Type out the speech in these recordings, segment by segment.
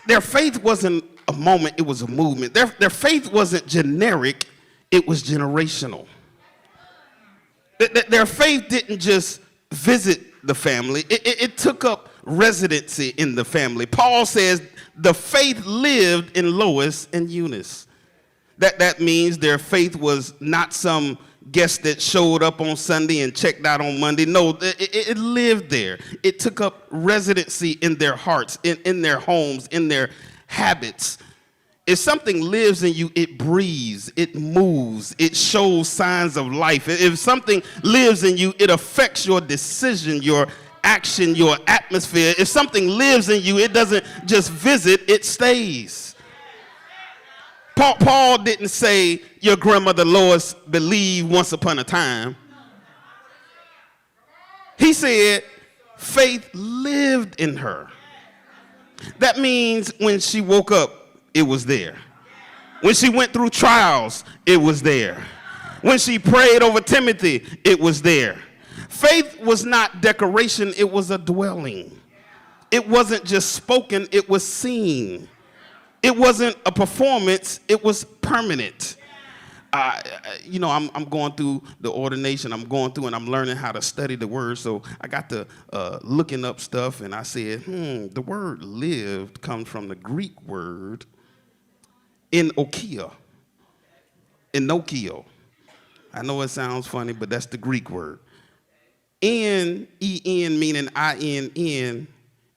Their faith wasn't a moment, it was a movement. Their faith wasn't generic, it was generational. Their faith didn't just visit the family, it took up residency in the family. Paul says the faith lived in Lois and Eunice. That means their faith was not some guest that showed up on Sunday and checked out on Monday. No, it lived there. It took up residency in their hearts, in their homes, in their habits. If something lives in you, it breathes, it moves, it shows signs of life. If something lives in you, it affects your decision, your action, your atmosphere. If something lives in you, it doesn't just visit, it stays. Paul didn't say your grandmother Lois believed once upon a time. He said faith lived in her. That means when she woke up, it was there. When she went through trials, it was there. When she prayed over Timothy, it was there. Faith was not decoration, it was a dwelling. It wasn't just spoken, it was seen. It wasn't a performance, it was permanent. I'm going through the ordination, I'm going through and I'm learning how to study the word, so I got to looking up stuff, and I said, the word lived comes from the Greek word enoikeo. Enoikeo. I know it sounds funny, but that's the Greek word. N-E-N meaning I-N-N,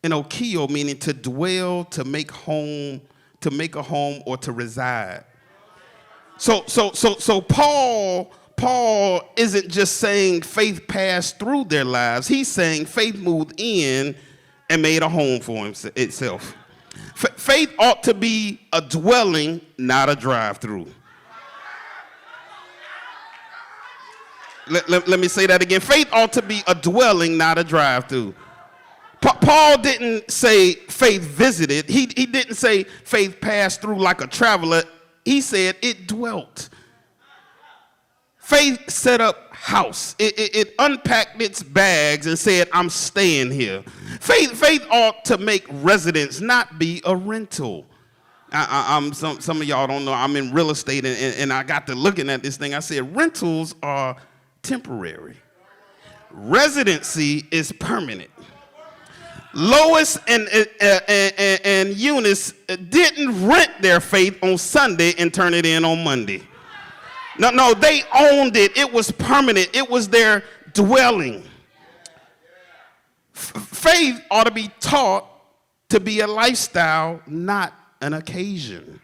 enoikeo meaning to dwell, to make home, to make a home, or to reside. So Paul isn't just saying faith passed through their lives. He's saying faith moved in and made a home for itself. Faith ought to be a dwelling, not a drive-through. Let me say that again. Faith ought to be a dwelling, not a drive-through. Paul didn't say faith visited. He didn't say faith passed through like a traveler. He said it dwelt. Faith set up house. It unpacked its bags and said, I'm staying here. Faith ought to make residence, not be a rental. Some of y'all don't know, I'm in real estate, and I got to looking at this thing. I said, rentals are temporary. Residency is permanent. Lois and Eunice didn't rent their faith on Sunday and turn it in on Monday. No, they owned it. It was permanent. It was their dwelling. Faith ought to be taught to be a lifestyle, not an occasion.